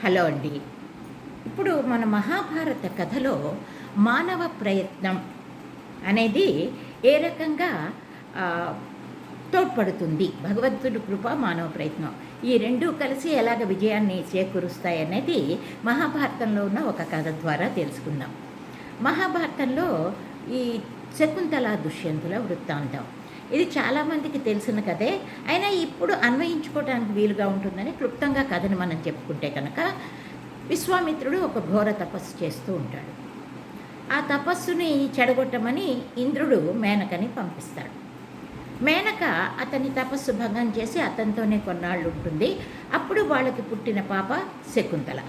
Hello అండి. ఇప్పుడు మన మహాభారత కథలో మానవ ప్రయత్నం అనేది ఏ రకంగా ఆహ్, తోడ్పడుతుంది. భగవంతుడి కృప, మానవ ప్రయత్నం. ఈ 2 కలిసి ఎలాగ విజయాన్ని చేకూరుస్తాయనేది మహాభారతంలో ఉన్న ఒక కథ ద్వారా తెలుసుకుందాం. మహాభారతంలో ఈ శకుంతల, దుష్యంతుల వృత్తాంతం. ఇది చాలామందికి తెలిసిన కథే. అయినా ఇప్పుడు అన్వయించుకోవడానికి వీలుగా ఉంటుందని క్లుప్తంగా కథని మనం చెప్పుకుంటే కనుక, విశ్వామిత్రుడు ఒక ఘోర తపస్సు చేస్తూ ఉంటాడు. ఆ తపస్సుని చెడగొట్టమని ఇంద్రుడు మేనకని పంపిస్తాడు. మేనక అతని తపస్సు భంగం చేసి అతనితోనే కొన్నాళ్ళు ఉంటుంది. అప్పుడు వాళ్ళకి పుట్టిన పాప శకుంతల.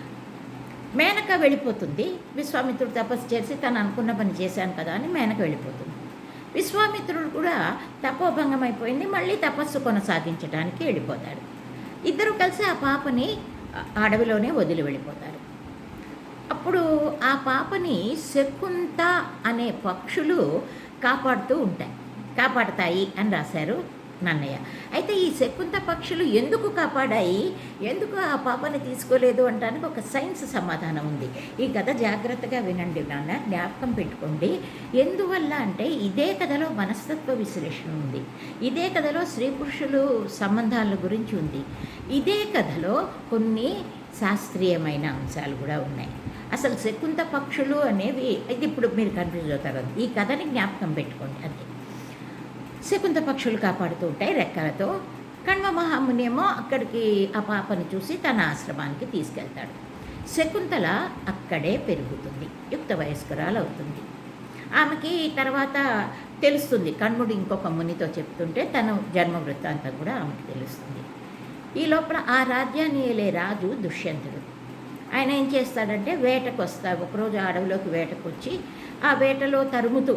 మేనక వెళ్ళిపోతుంది. విశ్వామిత్రుడు తపస్సు చేసి తను అనుకున్న పని చేశాను కదా అని మేనక వెళ్ళిపోతుంది. విశ్వామిత్రుడు కూడా తపోభంగం అయిపోయింది. మళ్ళీ తపస్సు కొనసాగించడానికి వెళ్ళిపోతాడు. ఇద్దరు కలిసి ఆ పాపని అడవిలోనే వదిలి వెళ్ళిపోతారు. అప్పుడు ఆ పాపని శకుంత అనే పక్షులు కాపాడతాయి అని రాశారు నన్నయ్య. అయితే ఈ శకుంత పక్షులు ఎందుకు కాపాడాయి, ఎందుకు ఆ పాపని తీసుకోలేదు అంటానికి ఒక సైన్స్ సమాధానం ఉంది. ఈ కథ జాగ్రత్తగా వినండి నాన్న, జ్ఞాపకం పెట్టుకోండి. ఎందువల్ల అంటే ఇదే కథలో మనస్తత్వ విశ్లేషణ ఉంది. ఇదే కథలో స్త్రీ పురుషులు సంబంధాల గురించి ఉంది. ఇదే కథలో కొన్ని శాస్త్రీయమైన అంశాలు కూడా ఉన్నాయి. అసలు శకుంత పక్షులు అనేవి ఇది ఇప్పుడు మీరు కన్ఫ్యూజ్ అవుతారు. ఈ కథని జ్ఞాపకం పెట్టుకోండి అంతే. శకుంత పక్షులు కాపాడుతూ ఉంటాయి రెక్కలతో. కణ్వ మహాముని ఏమో అక్కడికి ఆ పాపని చూసి తన ఆశ్రమానికి తీసుకెళ్తాడు. శకుంతల అక్కడే పెరుగుతుంది, యుక్త వయస్కురాలు అవుతుంది. ఆమెకి తర్వాత తెలుస్తుంది, కణ్వుడు ఇంకొక మునితో చెప్తుంటే తన జన్మ వృత్తాంతం కూడా ఆమెకి తెలుస్తుంది. ఈ లోపల ఆ రాజ్యాన్ని ఏలే రాజు దుష్యంతుడు. ఆయన ఏం చేస్తాడంటే వేటకు వస్తాడు. ఒకరోజు అడవిలోకి వేటకు వచ్చి ఆ వేటలో తరుముతూ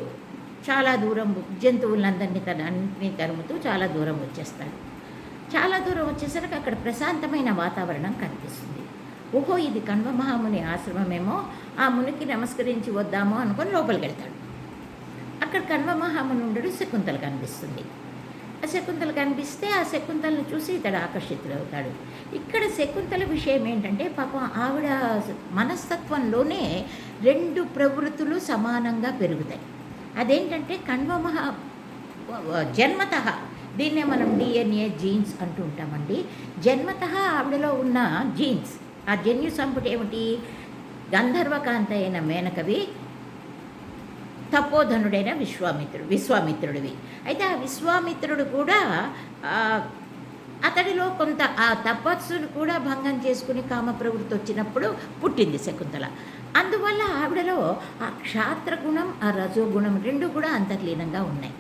చాలా దూరం జంతువులందరినీ అన్నింటినీ తరుముతూ చాలా దూరం వచ్చేస్తాడు. చాలా దూరం వచ్చేసరికి అక్కడ ప్రశాంతమైన వాతావరణం కనిపిస్తుంది. ఓహో, ఇది కణ్వ మహాముని ఆశ్రమమేమో, ఆ మునికి నమస్కరించి వద్దామో అనుకొని లోపలికి వెళ్తాడు. అక్కడ కణ్వ మహాముని ఉండడు. శకుంతల కనిపిస్తుంది. ఆ శకుంతల కనిపిస్తే ఆ శకుంతలను చూసి ఇతడు ఆకర్షితుడవుతాడు. ఇక్కడ శకుంతల విషయం ఏంటంటే, పాపం ఆవిడ మనస్తత్వంలోనే 2 ప్రవృత్తులు సమానంగా పెరుగుతాయి. అదేంటంటే జన్మతః, దీన్నే మనం డిఎన్ఏ జీన్స్ అంటూ ఉంటామండి. జన్మతః ఆవిడలో ఉన్న జీన్స్, ఆ జన్యు సంపుటి ఏమిటి, గంధర్వకాంత అయిన మేనకవి, తపోధనుడైన విశ్వామిత్రుడివి. అయితే ఆ విశ్వామిత్రుడు కూడా అతడిలో కొంత ఆ తపస్సును కూడా భంగం చేసుకుని కామ ప్రవృత్తి వచ్చినప్పుడు పుట్టింది శకుంతల. అందువల్ల ఆవిడలో ఆ క్షాత్రగుణం, ఆ రజోగుణం 2 కూడా అంతర్లీనంగా ఉన్నాయి.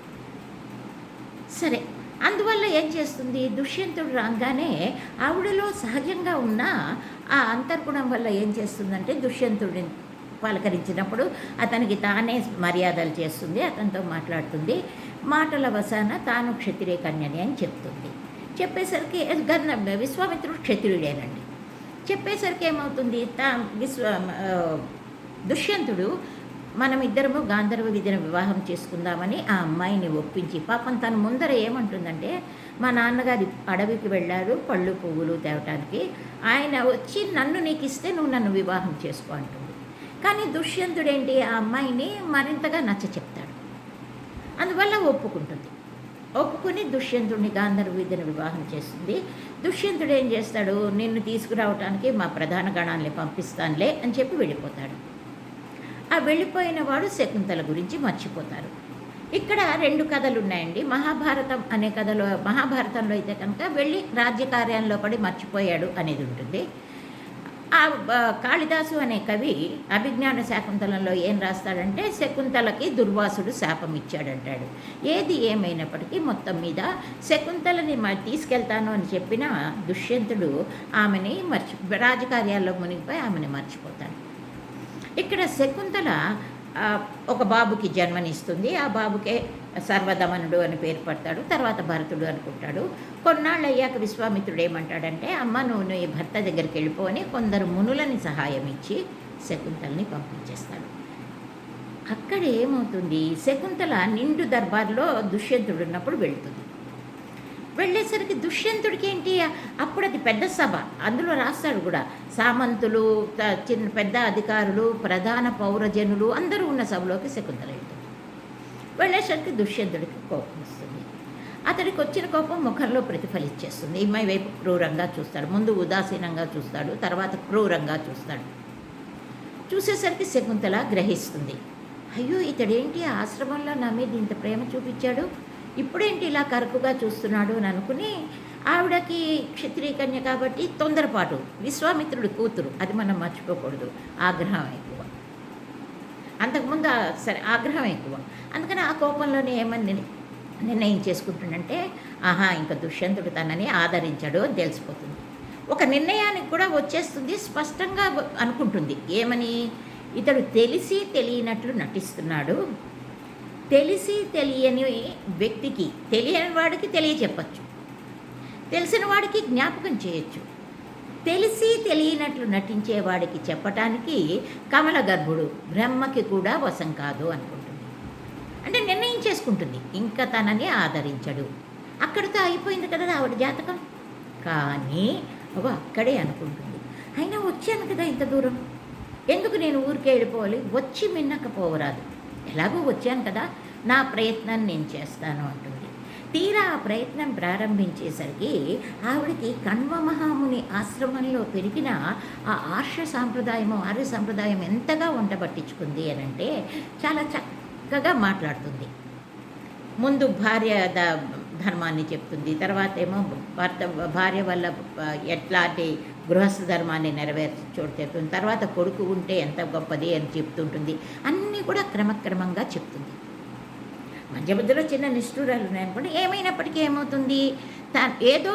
సరే, అందువల్ల ఏం చేస్తుంది, దుష్యంతుడు రాగానే ఆవిడలో సహజంగా ఉన్న ఆ అంతర్గుణం వల్ల ఏం చేస్తుందంటే, దుష్యంతుడిని పలకరించినప్పుడు అతనికి తానే మర్యాదలు చేస్తుంది, అతనితో మాట్లాడుతుంది. మాటల వశాన తాను క్షత్రియ కన్యని అని చెప్తుంది. చెప్పేసరికి విశ్వామిత్రుడు క్షత్రియుడేనండి. చెప్పేసరికి ఏమవుతుంది, దుష్యంతుడు మనమిద్దరము గాంధర్వ విధిని వివాహం చేసుకుందామని ఆ అమ్మాయిని ఒప్పించి, పాపం తన ముందర ఏమంటుందంటే, మా నాన్నగారు అడవికి వెళ్ళారు పళ్ళు పువ్వులు తేవటానికి, ఆయన వచ్చి నన్ను నీకు ఇస్తే నువ్వు నన్ను వివాహం చేసుకో అంటుంది. కానీ దుష్యంతుడేంటి, ఆ అమ్మాయిని మరింతగా నచ్చ చెప్తాడు. అందువల్ల ఒప్పుకుని దుష్యంతుడిని గాంధర్వ విధిని వివాహం చేస్తుంది. దుష్యంతుడు ఏం చేస్తాడు, నిన్ను తీసుకురావటానికి మా ప్రధాన గణాల్ని పంపిస్తానులే అని చెప్పి వెళ్ళిపోతాడు. ఆ వెళ్ళిపోయిన వాడు శకుంతల గురించి మర్చిపోతారు. ఇక్కడ 2 కథలు ఉన్నాయండి. మహాభారతం అనే కథలో, మహాభారతంలో అయితే కనుక వెళ్ళి రాజ్యకార్యంలో పడి మర్చిపోయాడు అనేది ఉంటుంది. కాళిదాసు అనే కవి అభిజ్ఞాన శాకుంతలంలో ఏం రాస్తాడంటే, శకుంతలకి దుర్వాసుడు శాపం ఇచ్చాడంటాడు. ఏది ఏమైనప్పటికీ మొత్తం మీద శకుంతలని తీసుకెళ్తాను అని చెప్పిన దుష్యంతుడు ఆమెని రాజకార్యాల్లో మునిగిపోయి ఆమెని మర్చిపోతాడు. ఇక్కడ శకుంతల ఒక బాబుకి జన్మనిస్తుంది. ఆ బాబుకే సర్వదమనుడు అని పేరు పడతాడు. తర్వాత భరతుడు అనుకుంటాడు. కొన్నాళ్ళు అయ్యాక విశ్వామిత్రుడు ఏమంటాడంటే, అమ్మ నువ్వు నీ భర్త దగ్గరికి వెళ్ళిపో అని కొందరు మునులని సహాయం ఇచ్చి శకుంతలని పంపించేస్తాడు. అక్కడ ఏమవుతుంది, శకుంతల నిండు దర్బార్లో దుష్యంతుడు ఉన్నప్పుడు వెళుతుంది. వెళ్ళేసరికి దుష్యంతుడికి ఏంటి, అప్పుడు అది పెద్ద సభ, అందులో రాస్తాడు కూడా, సామంతులు, చిన్న పెద్ద అధికారులు, ప్రధాన పౌరజనులు అందరూ ఉన్న సభలోకి శకుంతల వెళ్తుంది. వెళ్ళేసరికి దుష్యంతుడికి కోపం వస్తుంది. అతడికి వచ్చిన కోపం ముఖంలో ప్రతిఫలిచ్చేస్తుంది. ఈమె వైపు క్రూరంగా చూస్తాడు. ముందు ఉదాసీనంగా చూస్తాడు, తర్వాత క్రూరంగా చూస్తాడు. చూసేసరికి శకుంతల గ్రహిస్తుంది, అయ్యో ఇతడేంటి ఆశ్రమంలో నా మీద ఇంత ప్రేమ చూపించాడు, ఇప్పుడేంటి ఇలా కరుకుగా చూస్తున్నాడు అని అనుకుని, ఆవిడకి క్షత్రియ కన్య కాబట్టి తొందరపాటు, విశ్వామిత్రుడి కూతురు, అది మనం మర్చిపోకూడదు, ఆగ్రహం ఎక్కువ. అంతకుముందు సరే ఆగ్రహం ఎక్కువ, అందుకని ఆ కోపంలోనే ఏమని నిర్ణయం చేసుకుంటుందంటే, ఆహా ఇంకా దుష్యంతుడు తనని ఆదరించాడు అని తెలిసిపోతుంది. ఒక నిర్ణయానికి కూడా వచ్చేస్తుంది, స్పష్టంగా అనుకుంటుంది. ఏమని, ఇతడు తెలిసి తెలియనట్లు నటిస్తున్నాడు, తెలిసి తెలియని వ్యక్తికి, తెలియని వాడికి తెలియచెప్పచ్చు, తెలిసిన వాడికి జ్ఞాపకం చేయొచ్చు, తెలిసి తెలియనట్లు నటించేవాడికి చెప్పటానికి కమల గర్భుడు బ్రహ్మకి కూడా వశం కాదు అనుకుంటుంది. అంటే నిర్ణయం చేసుకుంటుంది, ఇంకా తనని ఆదరించడు. అక్కడితో అయిపోయింది కదా ఆవిడ జాతకం. కానీ అక్కడే అనుకుంటుంది, అయినా వచ్చాను కదా ఇంత దూరం, ఎందుకు నేను ఊరికే వెళ్ళిపోవాలి, వచ్చి మిన్నకపోవరాదు, ఎలాగో వచ్చాను కదా, నా ప్రయత్నం నేను చేస్తాను అంటుంది. తీరా ఆ ప్రయత్నం ప్రారంభించేసరికి ఆవిడకి కణ్వ మహాముని ఆశ్రమంలో పెరిగిన ఆ ఆర్య సాంప్రదాయం ఎంతగా వంట పట్టించుకుంది అని అంటే, చాలా చక్కగా మాట్లాడుతుంది. ముందు భార్య ధర్మాన్ని చెప్తుంది, తర్వాత ఏమో భార్య వల్ల ఎట్లాంటి గృహస్థ ధర్మాన్ని నెరవేర్చుతుంది, తర్వాత కొడుకు ఉంటే ఎంత గొప్పది అని చెప్తుంటుంది. అన్నీ కూడా క్రమక్రమంగా చెప్తుంది. మధ్య మధ్యలో చిన్న నిష్ఠూరాలు ఉన్నాయనుకోండి, ఏమైనప్పటికీ ఏమవుతుంది, ఏదో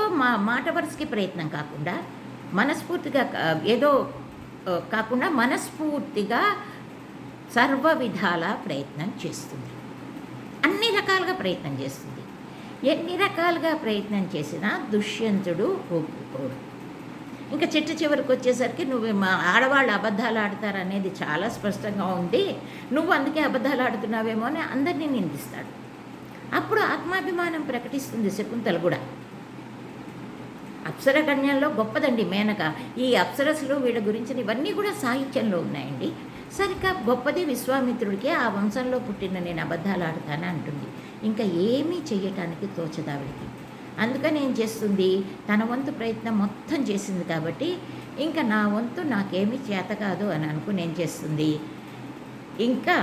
మాట వరుసకి ప్రయత్నం కాకుండా, మనస్ఫూర్తిగా ఏదో కాకుండా మనస్ఫూర్తిగా సర్వ విధాల ప్రయత్నం చేస్తుంది. అన్ని రకాలుగా ప్రయత్నం చేస్తుంది. ఎన్ని రకాలుగా ప్రయత్నం చేసినా దుష్యంతుడు ఒప్పుకోడు. ఇంకా చివరికి వచ్చేసరికి నువ్వు ఆడవాళ్ళు అబద్ధాలు ఆడతారనేది చాలా స్పష్టంగా ఉంది, నువ్వు అందుకే అబద్ధాలు ఆడుతున్నావేమో అని అందరినీ నిందిస్తాడు. అప్పుడు ఆత్మాభిమానం ప్రకటిస్తుంది శకుంతల కూడా. అప్సర కన్యల్లో గొప్పదండి మేనక. ఈ అప్సరసులు వీళ్ళ గురించిన ఇవన్నీ కూడా సాహిత్యంలో ఉన్నాయండి. సరిగ్గా గొప్పది విశ్వామిత్రుడికి, ఆ వంశంలో పుట్టిన నేను అబద్ధాలు ఆడతాను అంటుంది. ఇంకా ఏమీ చెయ్యటానికి తోచదావిడికి. అందుకని ఏం చేస్తుంది, తన వంతు ప్రయత్నం మొత్తం చేసింది కాబట్టి ఇంకా నా వంతు నాకేమీ చేత కాదు అని అనుకుని ఏం చేస్తుంది, ఇంకా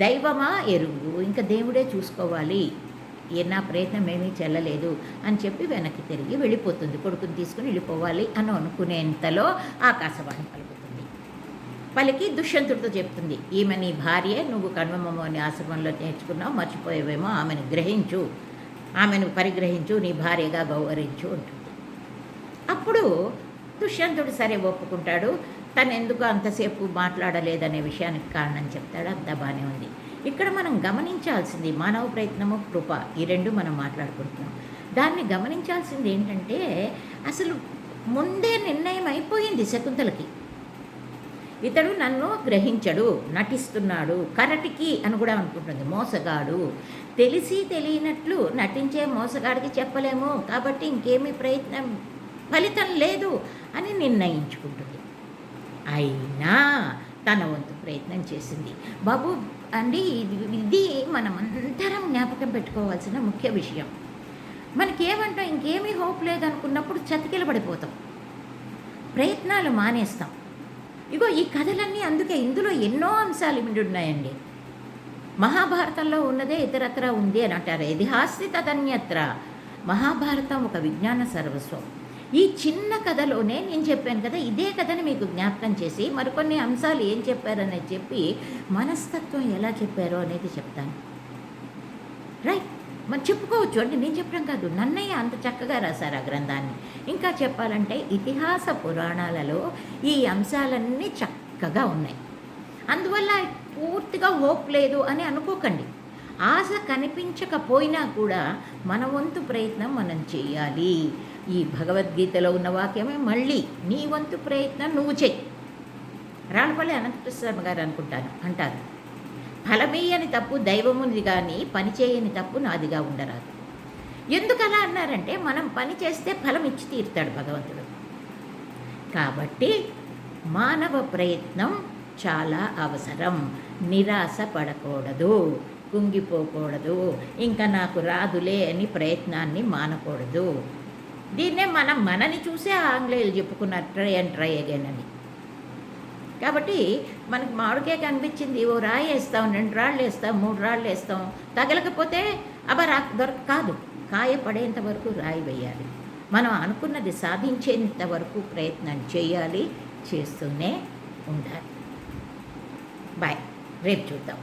దైవమా ఎరుగు, ఇంకా దేవుడే చూసుకోవాలి, నా ప్రయత్నం ఏమీ చెల్లలేదు అని చెప్పి వెనక్కి తిరిగి వెళ్ళిపోతుంది. కొడుకుని తీసుకుని వెళ్ళిపోవాలి అని అనుకునేంతలో ఆకాశవాణి పలుకుతుంది. పలికి దుష్యంతుడితో చెప్తుంది, ఈమె నీ భార్యే, నువ్వు కణ్వమని ఆశ్రమంలో నేర్చుకున్నావు, మర్చిపోయేవేమో, ఆమెను గ్రహించు, ఆమెను పరిగ్రహించు, నీ భార్యగా గౌరవించు ఉంటుంది. అప్పుడు దుష్యంతుడు సరే ఒప్పుకుంటాడు. తను ఎందుకు అంతసేపు మాట్లాడలేదనే విషయానికి కారణం చెప్తాడు. అంతా బాగానే ఉంది. ఇక్కడ మనం గమనించాల్సింది మానవ ప్రయత్నము, కృప, ఈ రెండు మనం మాట్లాడుకుంటున్నాం. దాన్ని గమనించాల్సింది ఏంటంటే, అసలు ముందే నిర్ణయం అయిపోయింది శకుంతలకి, ఇతడు నన్ను గ్రహించడు, నటిస్తున్నాడు, కరటికి అని కూడా అనుకుంటుంది, మోసగాడు, తెలిసి తెలియనట్లు నటించే మోసగాడికి చెప్పలేము కాబట్టి ఇంకేమీ ఫలితం లేదు అని నిర్ణయించుకుంటుంది. అయినా తన వంతు ప్రయత్నం చేసింది. బాబు అండి, ఇది మనమందరం జ్ఞాపకం పెట్టుకోవాల్సిన ముఖ్య విషయం. మనకేమంటాం, ఇంకేమీ హోప్ లేదనుకున్నప్పుడు చతికిలబడిపోతాం, ప్రయత్నాలు మానేస్తాం. ఇగో ఈ కథలన్నీ అందుకే, ఇందులో ఎన్నో అంశాలు ఇమిడి ఉన్నాయండి. మహాభారతంలో ఉన్నదే ఇతరత్ర ఉంది అని అంటారు, ఇతిహాస్తి తదన్యత్ర. మహాభారతం ఒక విజ్ఞాన సర్వస్వం. ఈ చిన్న కథలోనే నేను చెప్పాను కదా, ఇదే కథని మీకు జ్ఞాపకం చేసి మరికొన్ని అంశాలు ఏం చెప్పారనేది చెప్పి మనస్తత్వం ఎలా చెప్పారో అనేది చెప్తాను. రైట్, మనం చెప్పుకోవచ్చు అంటే నేను చెప్పడం కాదు, నన్నయ్య అంత చక్కగా రాశారు ఆ గ్రంథాన్ని. ఇంకా చెప్పాలంటే ఇతిహాస పురాణాలలో ఈ అంశాలన్నీ చక్కగా ఉన్నాయి. అందువల్ల పూర్తిగా హోప్ లేదు అని అనుకోకండి. ఆశ కనిపించకపోయినా కూడా మన వంతు ప్రయత్నం మనం చేయాలి. ఈ భగవద్గీతలో ఉన్న వాక్యమే మళ్ళీ, నీ వంతు ప్రయత్నం నువ్వు చెయ్యి. రాళ్ళపల్లి అనంతకృష్ణ గారు అంటారు, ఫలమేయని తప్పు దైవమునిది కానీ పనిచేయని తప్పు నాదిగా ఉండరాదు. ఎందుకు అలా అన్నారంటే మనం పని చేస్తే ఫలం ఇచ్చి తీరుతాడు భగవంతుడు. కాబట్టి మానవ ప్రయత్నం చాలా అవసరం. నిరాశ పడకూడదు, కుంగిపోకూడదు, ఇంకా నాకు రాదులే అని ప్రయత్నాన్ని మానకూడదు. దీన్నే మనని చూసే ఆంగ్లేయులు చెప్పుకున్నారు, ట్రై అండ్ ట్రై అగైన్ అని. కాబట్టి మనకు మామిడికాయ కనిపించింది, ఓ రాయి వేస్తాం, 2 రాళ్ళు వేస్తాం, 3 రాళ్ళు వేస్తాం, తగలకపోతే కాదు, కాయ పడేంత వరకు రాయి వేయాలి. మనం అనుకున్నది సాధించేంత వరకు ప్రయత్నం చేయాలి, చేస్తూనే ఉండాలి. బాయ్, రేపు చూద్దాం.